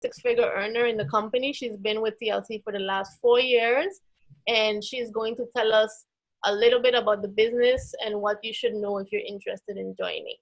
six-figure earner in the company. She's been with TLC for the last 4 years, and she's going to tell us a little bit about the business and what you should know if you're interested in joining.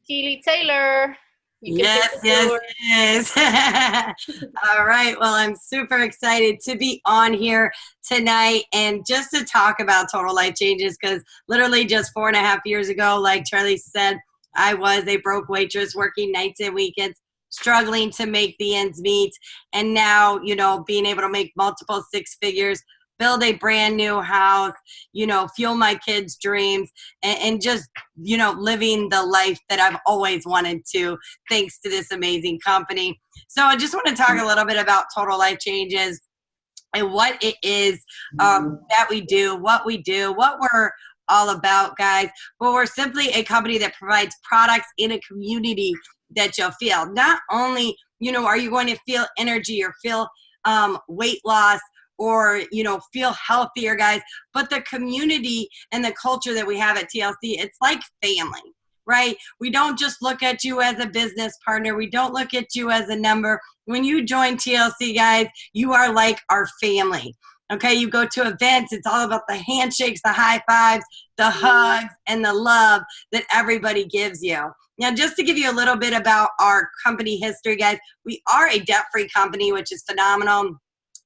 Keely Taylor, you can take Yes, the floor. yes. All right. Well, I'm super excited to be on here tonight and just to talk about total life changes, because literally just 4.5 years ago, like Charlie said, I was a broke waitress working nights and weekends, struggling to make the ends meet. And now, being able to make multiple six figures, build a brand new house, fuel my kids' dreams, and just, living the life that I've always wanted to, thanks to this amazing company. So I just want to talk a little bit about total life changes and what it is that we do, what we're all about, guys. Well, we're simply a company that provides products in a community that you'll feel. Not only, are you going to feel energy or feel weight loss, or feel healthier, guys, but the community and the culture that we have at TLC, it's like family, right? We don't just look at you as a business partner. We don't look at you as a number. When you join TLC, guys, you are like our family. Okay, you go to events, it's all about the handshakes, the high fives, the hugs, and the love that everybody gives you. Now, just to give you a little bit about our company history, guys, we are a debt-free company, which is phenomenal.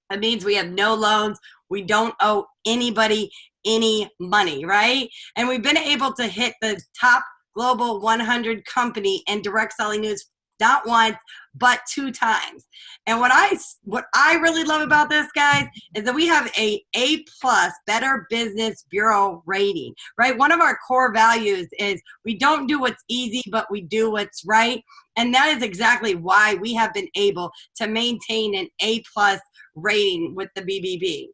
That means we have no loans. We don't owe anybody any money, right? And we've been able to hit the top global 100 company in direct selling news not once, but 2 times. And what I really love about this, guys, is that we have a A+ Better Business Bureau rating, right? One of our core values is we don't do what's easy, but we do what's right. And that is exactly why we have been able to maintain an A+ rating with the BBB.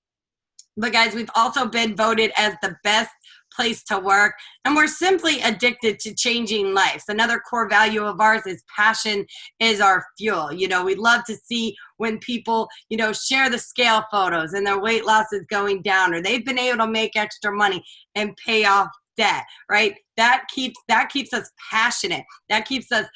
But guys, we've also been voted as the best place to work, and we're simply addicted to changing lives. Another core value of ours is passion is our fuel. We love to see when people, share the scale photos and their weight loss is going down, or they've been able to make extra money and pay off debt, right? That keeps us passionate. That keeps us,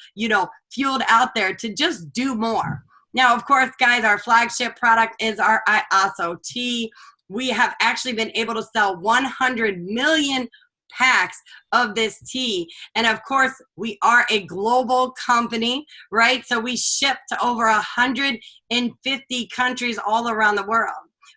fueled out there to just do more. Now, of course, guys, our flagship product is our IASO tea. We have actually been able to sell 100 million packs of this tea. And of course, we are a global company, right? So we ship to over 150 countries all around the world.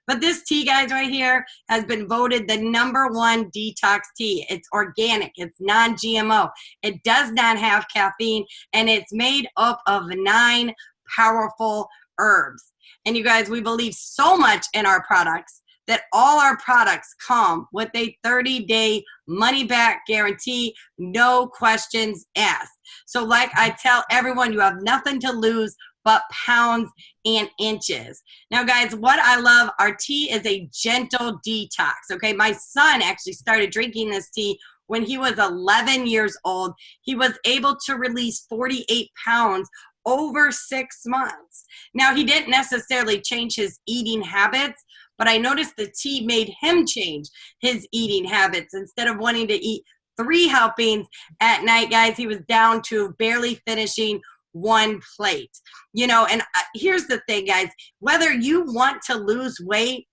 But this tea, guys, right here has been voted the #1 detox tea. It's organic, it's non-GMO, it does not have caffeine, and it's made up of 9 powerful herbs. And you guys, we believe so much in our products that all our products come with a 30-day money-back guarantee, no questions asked. So like I tell everyone, you have nothing to lose but pounds and inches. Now, guys, what I love, our tea is a gentle detox, okay? My son actually started drinking this tea when he was 11 years old. He was able to release 48 pounds over 6 months. Now, he didn't necessarily change his eating habits, but I noticed the tea made him change his eating habits. Instead of wanting to eat 3 helpings at night, guys, he was down to barely finishing 1 plate. And here's the thing, guys, whether you want to lose weight,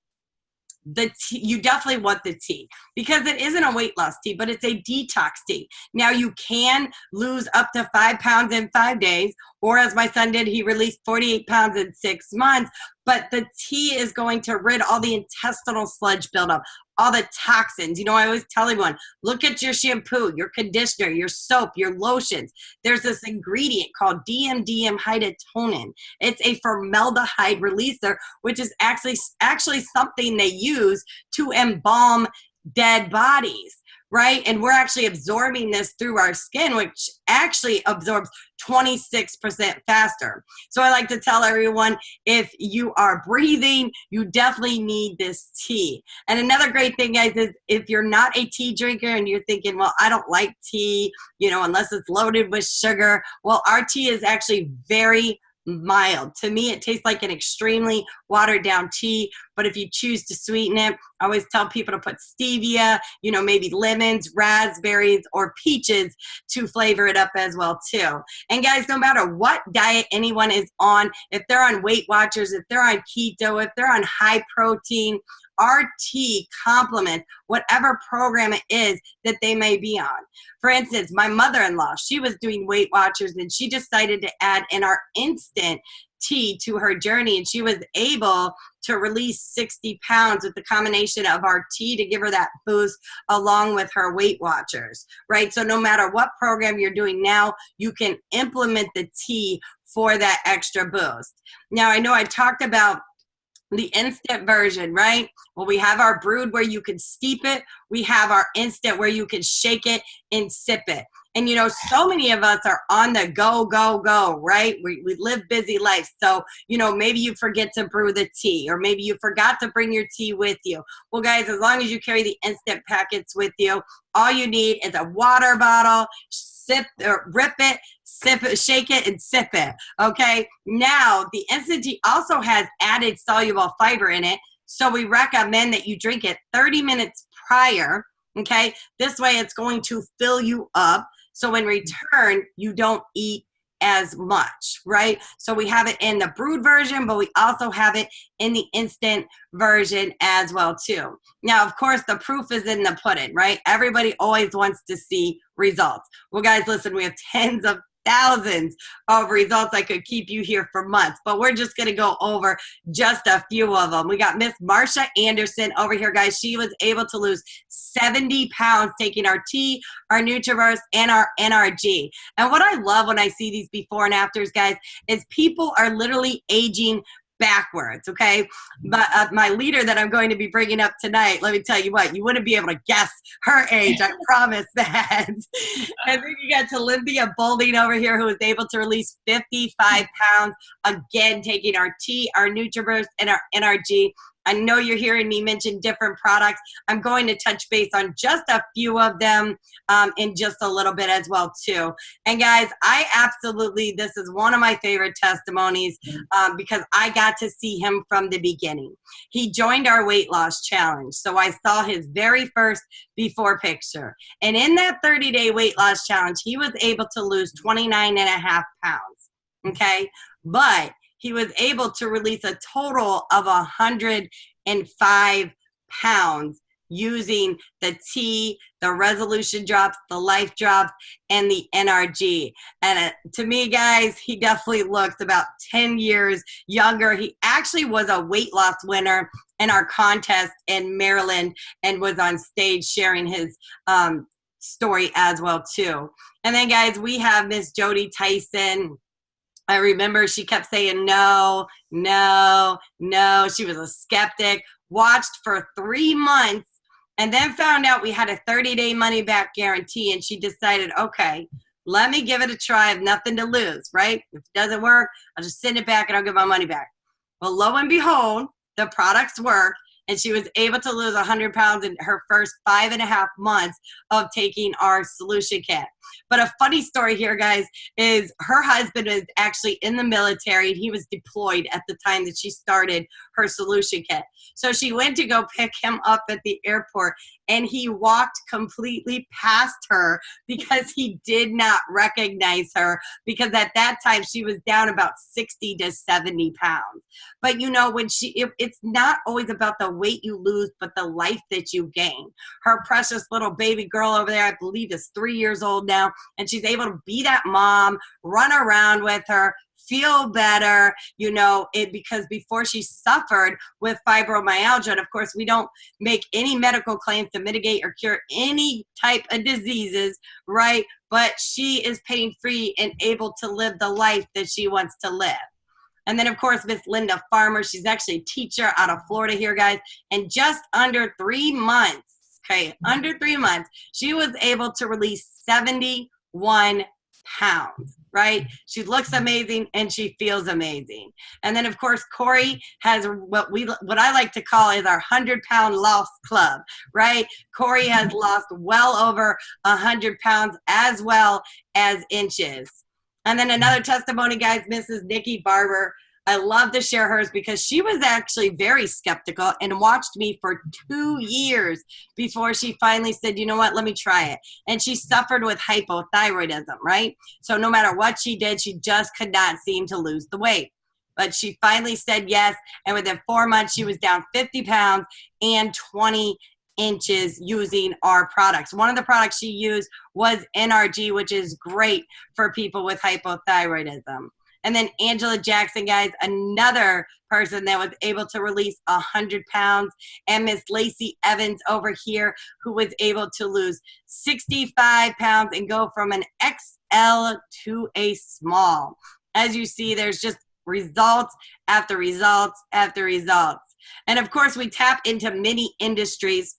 you definitely want the tea, because it isn't a weight loss tea, but it's a detox tea. Now, you can lose up to 5 pounds in 5 days, or as my son did, he released 48 pounds in 6 months. But the tea is going to rid all the intestinal sludge buildup, all the toxins. I always tell everyone, look at your shampoo, your conditioner, your soap, your lotions. There's this ingredient called DMDM hydatonin. It's a formaldehyde releaser, which is actually something they use to embalm dead bodies, right? And we're actually absorbing this through our skin, which actually absorbs 26% faster. So I like to tell everyone, if you are breathing, you definitely need this tea. And another great thing, guys, is if you're not a tea drinker and you're thinking, well, I don't like tea, unless it's loaded with sugar. Well, our tea is actually very, mild. To me, it tastes like an extremely watered down tea, but if you choose to sweeten it, I always tell people to put stevia, you know, maybe lemons, raspberries, or peaches to flavor it up as well too. And guys, no matter what diet anyone is on, if they're on Weight Watchers, if they're on keto, if they're on high protein, our tea complements whatever program it is that they may be on. For instance, my mother-in-law, she was doing Weight Watchers and she decided to add in our instant tea to her journey, and she was able to release 60 pounds with the combination of our tea to give her that boost along with her Weight Watchers, right? So no matter what program you're doing now, you can implement the tea for that extra boost. Now, I know I talked about the instant version, right? Well, we have our brewed where you can steep it. We have our instant where you can shake it and sip it. And, you know, so many of us are on the go, go, go, right? We live busy life. So, you know, maybe you forget to brew the tea, or maybe you forgot to bring your tea with you. Well, guys, as long as you carry the instant packets with you, all you need is a water bottle, sip or rip it, sip it, shake it, and sip it, okay? Now, the instant tea also has added soluble fiber in it, so we recommend that you drink it 30 minutes prior, okay? This way it's going to fill you up, so in return, you don't eat as much, right? So we have it in the brewed version, but we also have it in the instant version as well too. Now, of course, the proof is in the pudding, right? Everybody always wants to see results. Well, guys, listen, we have tens of thousands of results. I could keep you here for months, but we're just going to go over just a few of them. We got Miss Marsha Anderson over here, guys. She was able to lose 70 pounds taking our tea, our Nutriverse, and our NRG. And what I love when I see these before and afters, guys, is people are literally aging backwards, okay? But my leader that I'm going to be bringing up tonight, let me tell you what, you wouldn't be able to guess her age, I promise that. And then you got to Olympia Boulding over here, who was able to release 55 pounds, again, taking our tea, our Nutriverse, and our NRG. I know you're hearing me mention different products. I'm going to touch base on just a few of them in just a little bit as well too. And guys, I absolutely, this is one of my favorite testimonies because I got to see him from the beginning. He joined our weight loss challenge. So I saw his very first before picture. And in that 30-day weight loss challenge, he was able to lose 29.5 pounds, okay? But he was able to release a total of 105 pounds using the tea, the resolution drops, the life drops, and the NRG. And to me, guys, he definitely looks about 10 years younger. He actually was a weight loss winner in our contest in Maryland and was on stage sharing his story as well too. And then, guys, we have Miss Jody Tyson. I remember she kept saying no, no, no. She was a skeptic, watched for 3 months, and then found out we had a 30-day money-back guarantee, and she decided, okay, let me give it a try. I have nothing to lose, right? If it doesn't work, I'll just send it back and I'll get my money back. Well, lo and behold, the products work, and she was able to lose 100 pounds in her first 5.5 months of taking our solution kit. But a funny story here, guys, is her husband is actually in the military, and he was deployed at the time that she started her solution kit. So she went to go pick him up at the airport, and he walked completely past her because he did not recognize her, because at that time she was down about 60 to 70 pounds. But you know, when it's not always about the weight you lose, but the life that you gain. Her precious little baby girl over there, I believe, is 3 years old now, and she's able to be that mom, run around with her, feel better, you know, because before she suffered with fibromyalgia, and of course we don't make any medical claims to mitigate or cure any type of diseases, right? But she is pain-free and able to live the life that she wants to live. And then, of course, Miss Linda Farmer, she's actually a teacher out of Florida here, guys, and just under 3 months, okay, under 3 months, she was able to release 71 pounds, right? She looks amazing and she feels amazing. And then, of course, Corey has what I like to call is our 100-pound loss club, right? Corey has lost well over 100 pounds as well as inches. And then another testimony, guys, Mrs. Nikki Barber. I love to share hers because she was actually very skeptical and watched me for 2 years before she finally said, you know what, let me try it. And she suffered with hypothyroidism, right? So no matter what she did, she just could not seem to lose the weight. But she finally said yes, and within 4 months, she was down 50 pounds and 20 inches using our products. One of the products she used was NRG, which is great for people with hypothyroidism. And then Angela Jackson, guys, another person that was able to release 100 pounds. And Miss Lacey Evans over here, who was able to lose 65 pounds and go from an XL to a small. As you see, there's just results after results after results. And of course, we tap into many industries,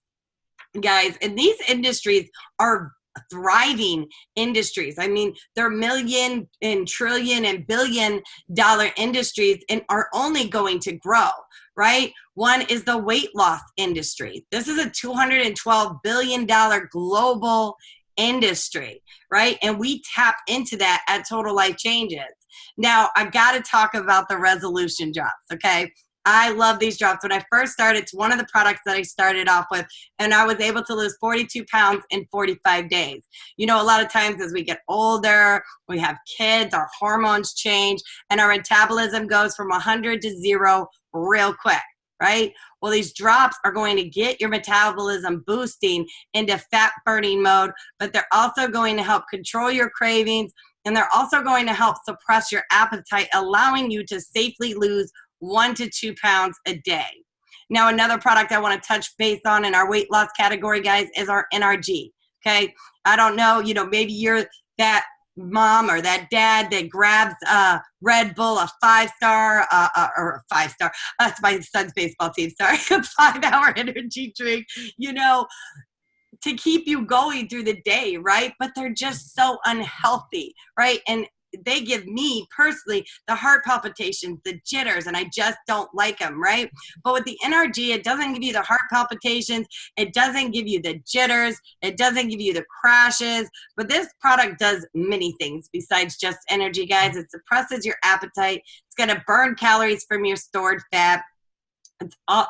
guys, and these industries are thriving industries. I mean, they're million and trillion and billion-dollar industries and are only going to grow, right? One is the weight loss industry. This is a $212 billion global industry, right? And we tap into that at Total Life Changes. Now, I got to talk about the resolution drops, okay? I love these drops. When I first started, it's one of the products that I started off with, and I was able to lose 42 pounds in 45 days. You know, a lot of times as we get older, we have kids, our hormones change, and our metabolism goes from 100 to 0 real quick, right? Well, these drops are going to get your metabolism boosting into fat burning mode, but they're also going to help control your cravings, and they're also going to help suppress your appetite, allowing you to safely lose 1 to 2 pounds a day. Now, another product I want to touch base on in our weight loss category, guys, is our NRG, okay? I don't know, you know, maybe you're that mom or that dad that grabs a Red Bull, a 5-star, or a 5-star, that's my son's baseball team, sorry, a 5-hour energy drink, you know, to keep you going through the day, right? But they're just so unhealthy, right? And they give me personally the heart palpitations, the jitters, and I just don't like them, right? But with the NRG, it doesn't give you the heart palpitations, it doesn't give you the jitters, it doesn't give you the crashes, but this product does many things besides just energy, guys. It suppresses your appetite, it's going to burn calories from your stored fat,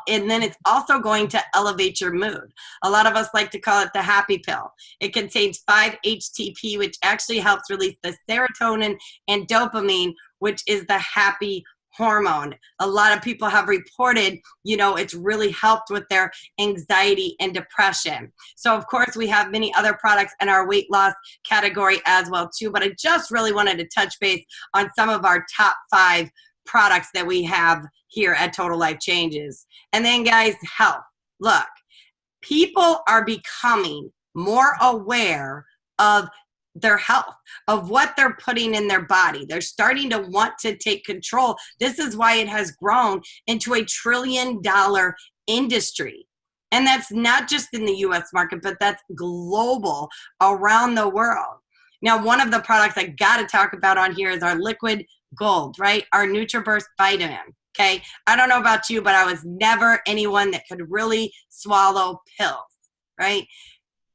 and then it's also going to elevate your mood. A lot of us like to call it the happy pill. It contains 5-HTP, which actually helps release the serotonin and dopamine, which is the happy hormone. A lot of people have reported, you know, it's really helped with their anxiety and depression. So of course we have many other products in our weight loss category as well too, but I just really wanted to touch base on some of our top 5 products that we have here at Total Life Changes. And then guys, health. Look, people are becoming more aware of their health, of what they're putting in their body. They're starting to want to take control. This is why it has grown into a $1 trillion industry. And that's not just in the US market, but that's global, around the world. Now, one of the products I got to talk about on here is our liquid gold, right? Our NutriBurst vitamin. Okay. I don't know about you, but I was never anyone that could really swallow pills, right?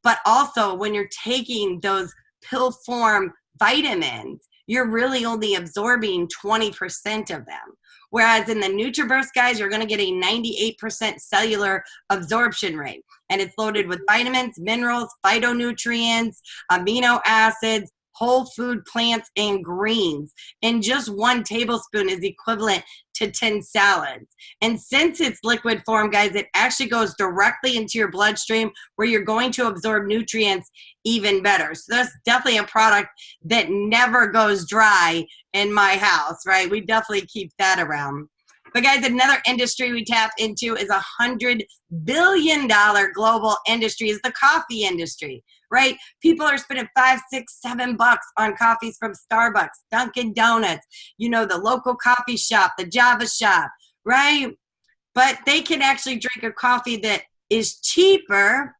But also when you're taking those pill form vitamins, you're really only absorbing 20% of them. Whereas in the NutriBurst, guys, you're going to get a 98% cellular absorption rate. And it's loaded with vitamins, minerals, phytonutrients, amino acids, whole food plants, and greens. And just 1 tablespoon is equivalent to 10 salads. And since it's liquid form, guys, it actually goes directly into your bloodstream where you're going to absorb nutrients even better. So that's definitely a product that never goes dry in my house, right? We definitely keep that around. But guys, another industry we tap into is $100 billion global industry is the coffee industry, right? People are spending $5, $6, $7 on coffees from Starbucks, Dunkin' Donuts, you know, the local coffee shop, the Java shop, right? But they can actually drink a coffee that is cheaper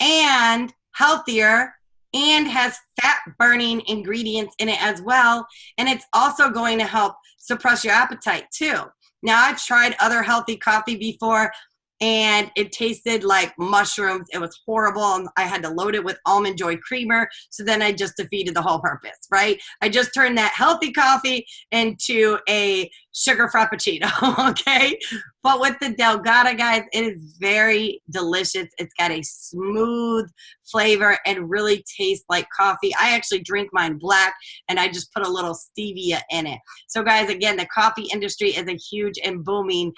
and healthier and has fat burning ingredients in it as well. And it's also going to help suppress your appetite too. Now, I've tried other healthy coffee before. and it tasted like mushrooms. It was horrible. I had to load it with almond joy creamer. So then I just defeated the whole purpose, right? I just turned that healthy coffee into a sugar frappuccino, okay? But with the Delgada, guys, it is very delicious. It's got a smooth flavor and really tastes like coffee. I actually drink mine black, and I just put a little stevia in it. So guys, again, the coffee industry is a huge and booming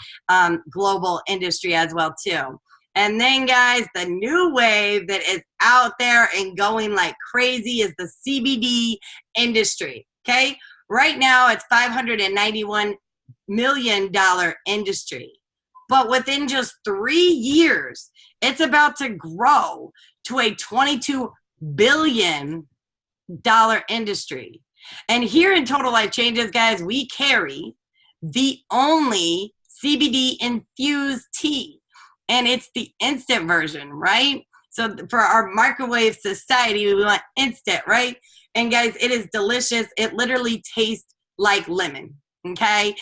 global industry as well too. And then guys, the new wave that is out there and going like crazy is the CBD industry, okay? Right now it's $591 million industry. But within just 3 years, it's about to grow to a $22 billion industry. And here in Total Life Changes, guys, we carry the only CBD infused tea. And it's the instant version, right? So for our microwave society, we want instant, right? And guys, it is delicious. It literally tastes like lemon. Okay,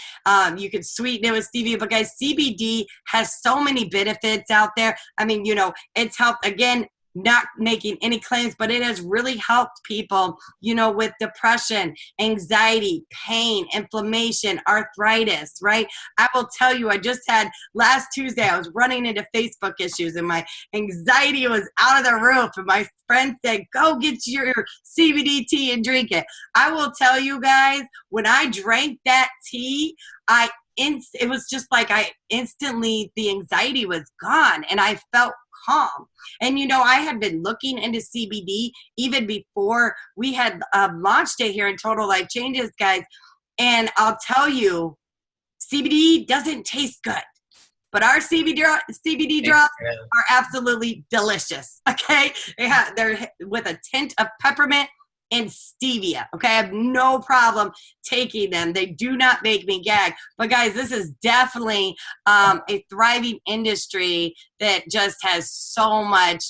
you could sweeten it with stevia, but guys, CBD has so many benefits out there. I mean, you know, it's helped, again, not making any claims, but it has really helped people, you know, with depression, anxiety, pain, inflammation, arthritis, right? I will tell you, I just had last Tuesday, I was running into Facebook issues and my anxiety was out of the roof. And my friend said, go get your CBD tea and drink it. I will tell you guys, when I drank that tea, it was just like instantly, the anxiety was gone and I felt calm. And you know, I had been looking into CBD even before we had launched it here in Total Life Changes, guys. And I'll tell you, CBD doesn't taste good, but our CBD drops are absolutely delicious. Okay, they're with a tint of peppermint and stevia. Okay, I have no problem taking them. They do not make me gag. But guys, this is definitely a thriving industry that just has so much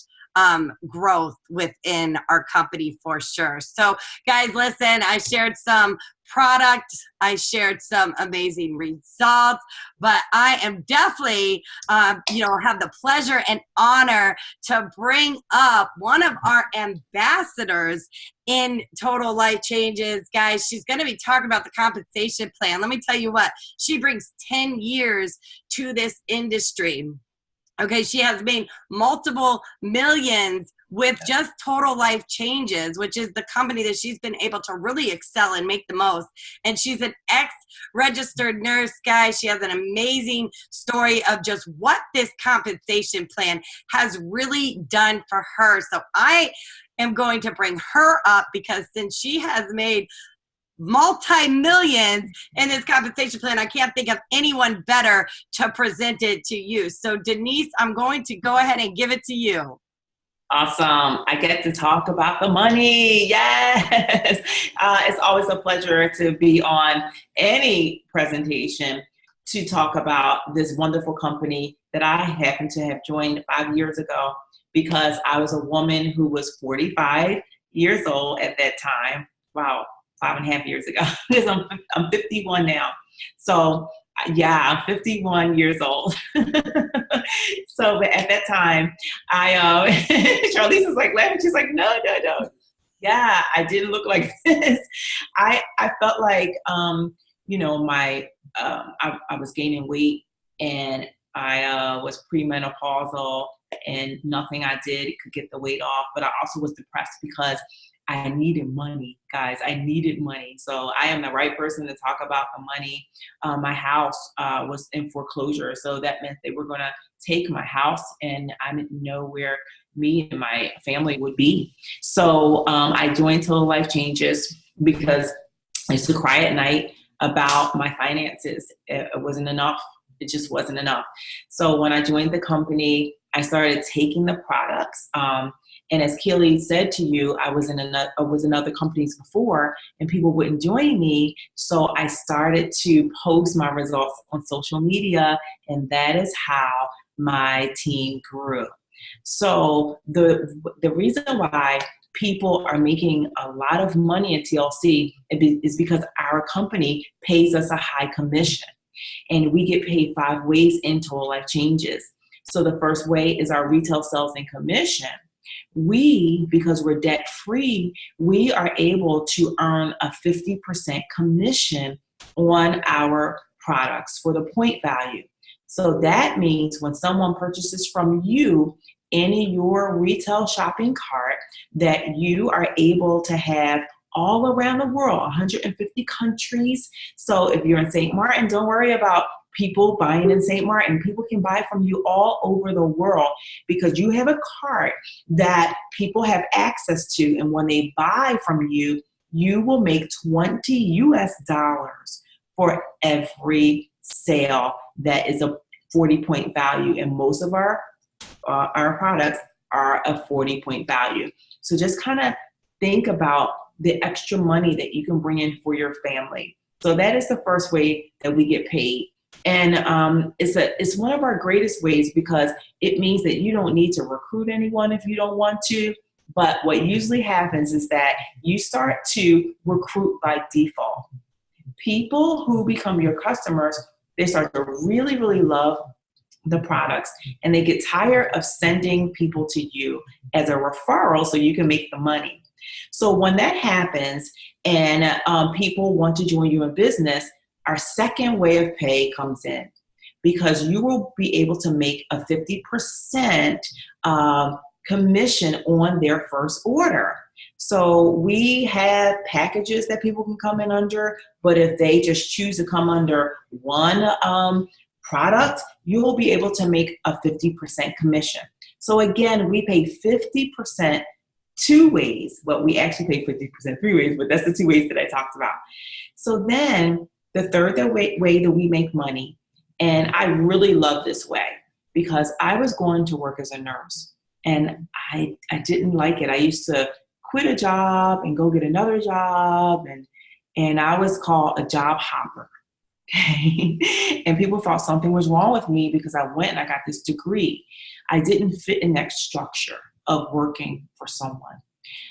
growth within our company for sure. So guys, listen, I shared some products, I shared some amazing results, but I am definitely, have the pleasure and honor to bring up one of our ambassadors in Total Life Changes. Guys, she's going to be talking about the compensation plan. Let me tell you what, she brings 10 years to this industry. Okay, she has made multiple millions with just Total Life Changes, which is the company that she's been able to really excel and make the most. And she's an ex-registered nurse, guys. She has an amazing story of just what this compensation plan has really done for her. So I am going to bring her up because since she has made multi-millions in this compensation plan, I can't think of anyone better to present it to you. So Denise, I'm going to go ahead and give it to you. Awesome. I get to talk about the money. Yes. It's always a pleasure to be on any presentation to talk about this wonderful company that I happen to have joined 5 years ago because I was a woman who was 45 years old at that time. Wow. 5.5 years ago. I'm 51 now. So yeah, I'm 51 years old. So but at that time, Charlize was like laughing. She's like, no. Yeah, I didn't look like this. I felt like, I was gaining weight and I was premenopausal and nothing I did could get the weight off. But I also was depressed because I needed money, guys. I needed money. So I am the right person to talk about the money. My house was in foreclosure. So that meant they were going to take my house and I didn't know where me and my family would be. So I joined Total Life Changes because I used to cry at night about my finances. It wasn't enough. It just wasn't enough. So when I joined the company, I started taking the products. And as Keely said to you, I was in other companies before and people wouldn't join me. So I started to post my results on social media, and that is how my team grew. So the reason why people are making a lot of money at TLC is because our company pays us a high commission, and we get paid 5 ways in Total Life Changes. So the first way is our retail sales and commission. We, because we're debt free, we are able to earn a 50% commission on our products for the point value. So that means when someone purchases from you in your retail shopping cart, that you are able to have all around the world, 150 countries. So if you're in St. Maarten, don't worry about people buying in St. Maarten. People can buy from you all over the world because you have a cart that people have access to. And when they buy from you, you will make $20 US for every sale that is a 40-point value. And most of our products are a 40-point value. So just kind of think about the extra money that you can bring in for your family. So that is the first way that we get paid. And it's one of our greatest ways because it means that you don't need to recruit anyone if you don't want to. But what usually happens is that you start to recruit by default. People who become your customers, they start to really, really love the products, and they get tired of sending people to you as a referral so you can make the money. So when that happens and people want to join you in business, our second way of pay comes in because you will be able to make a 50% commission on their first order. So we have packages that people can come in under, but if they just choose to come under one product, you will be able to make a 50% commission. So again, we pay 50% two ways. Well, we actually pay 50% three ways, but that's the two ways that I talked about. So then the third way that we make money, and I really love this way because I was going to work as a nurse and I didn't like it. I used to quit a job and go get another job, and I was called a job hopper. Okay. And people thought something was wrong with me because I went and I got this degree. I didn't fit in that structure of working for someone.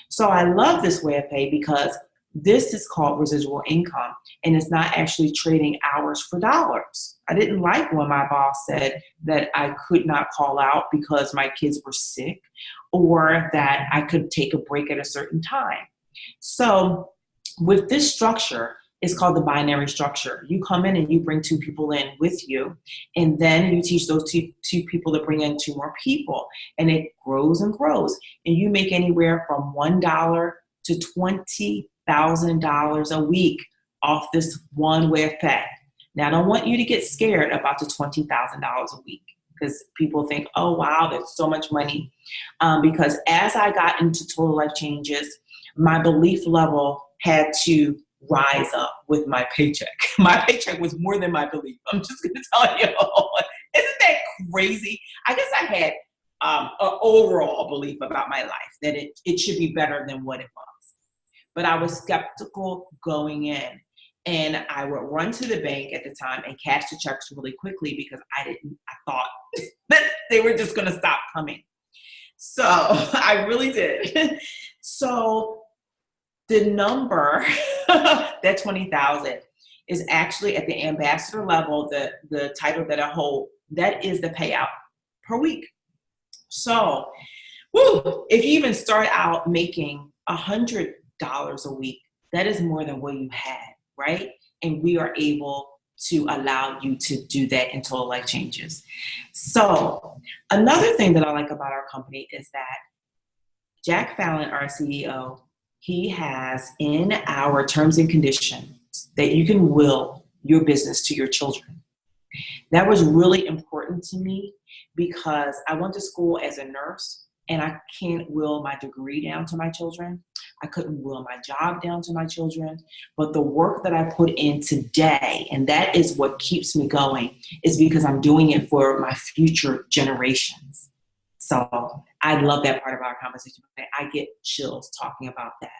So I love this way of pay because this is called residual income, and it's not actually trading hours for dollars. I didn't like when my boss said that I could not call out because my kids were sick or that I could take a break at a certain time. So with this structure, it's called the binary structure. You come in and you bring two people in with you, and then you teach those two people to bring in two more people, and it grows and grows. And you make anywhere from $1 to $20,000 a week off this one way of pay. Now, I don't want you to get scared about the $20,000 a week because people think, oh, wow, that's so much money. Because as I got into Total Life Changes, my belief level had to rise up with my paycheck. My paycheck was more than my belief. I'm just going to tell you. Isn't that crazy? I guess I had an overall belief about my life that it should be better than what it was. But I was skeptical going in. And I would run to the bank at the time and cash the checks really quickly because I thought that they were just going to stop coming. So I really did. So the number, that 20,000, is actually at the ambassador level, the title that I hold, that is the payout per week. So if you even start out making $100 a week, that is more than what you had, right? And we are able to allow you to do that in Total Life Changes. So another thing that I like about our company is that Jack Fallon, our CEO, he has in our terms and conditions that you can will your business to your children. That was really important to me because I went to school as a nurse and I can't will my degree down to my children. I couldn't will my job down to my children. But the work that I put in today, and that is what keeps me going, is because I'm doing it for my future generations. So I love that part of our conversation. I get chills talking about that.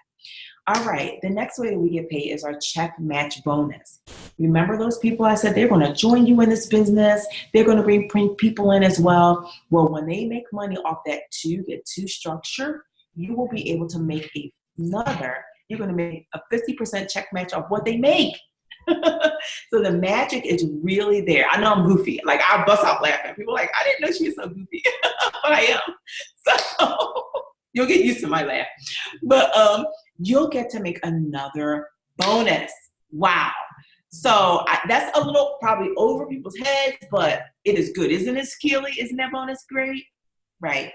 All right, the next way that we get paid is our check match bonus. Remember those people I said they're going to join you in this business? They're going to bring people in as well. Well, when they make money off that get two structure, you will be able to make you're going to make a 50% check match off what they make. So the magic is really there. I know I'm goofy. Like, I bust out laughing. People are like, I didn't know she was so goofy. But I am. So you'll get used to my laugh. But you'll get to make another bonus. Wow. So that's a little probably over people's heads, but it is good. Isn't it, Keely? Isn't that bonus great? Right.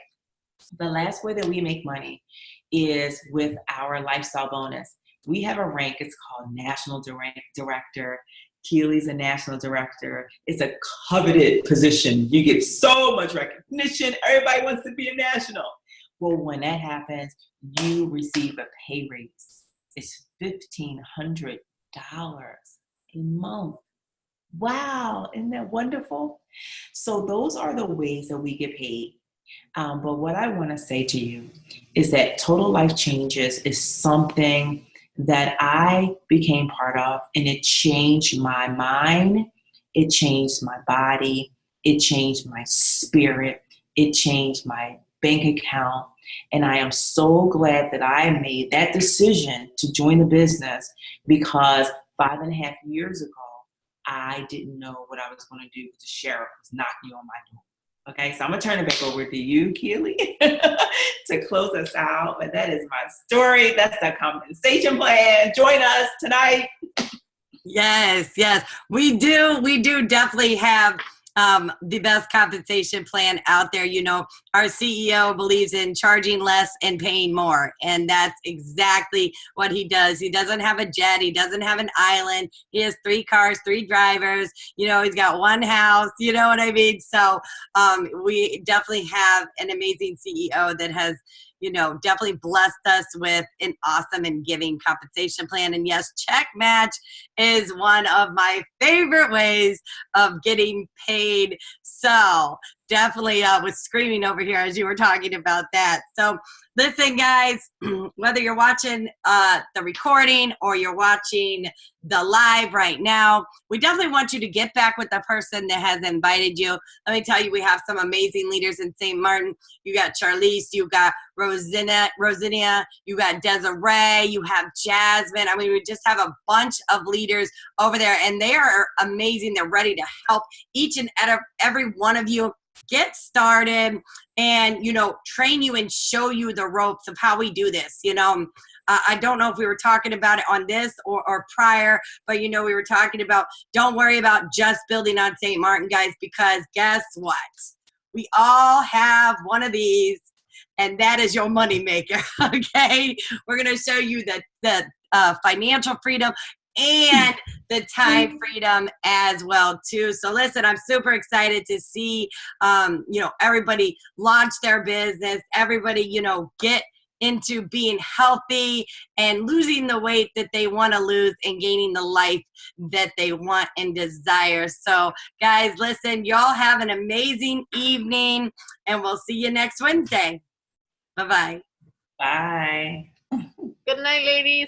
The last way that we make money is with our lifestyle bonus. We have a rank. It's called National Director. Keely's a National Director. It's a coveted position. You get so much recognition. Everybody wants to be a national. Well, when that happens, you receive a pay raise. It's $1,500 a month. Wow, isn't that wonderful? So those are the ways that we get paid. But what I want to say to you is that Total Life Changes is something that I became part of, and it changed my mind, it changed my body, it changed my spirit, it changed my bank account. And I am so glad that I made that decision to join the business, because 5.5 years ago, I didn't know what I was going to do. The sheriff was knocking on my door. Okay, so I'm going to turn it back over to you, Keely, to close us out. But that is my story. That's the compensation plan. Join us tonight. Yes, yes. We do definitely have the best compensation plan out there. You know, our CEO believes in charging less and paying more. And that's exactly what he does. He doesn't have a jet. He doesn't have an island. He has 3 cars, 3 drivers. You know, he's got 1 house. You know what I mean? So we definitely have an amazing CEO that has, you know, definitely blessed us with an awesome and giving compensation plan. And yes, check match is one of my favorite ways of getting paid. So definitely was screaming over here as you were talking about that. So listen, guys, whether you're watching the recording or you're watching the live right now, we definitely want you to get back with the person that has invited you. Let me tell you, we have some amazing leaders in St. Maarten. You got Charlize, you got Rosinia, you got Desiree, you have Jasmine. I mean, we just have a bunch of leaders over there, and they are amazing. They're ready to help each and every one of you get started and, you know, train you and show you the ropes of how we do this. You know, I don't know if we were talking about it on this or prior, but, you know, we were talking about, don't worry about just building on St. Maarten, guys, because guess what? We all have one of these, and that is your money maker. Okay. We're going to show you the financial freedom and the time freedom as well too. So listen, I'm super excited to see, you know, everybody launch their business, everybody, you know, get into being healthy and losing the weight that they want to lose and gaining the life that they want and desire. So guys, listen, y'all have an amazing evening, and we'll see you next Wednesday. Bye-bye. Bye. Good night, ladies.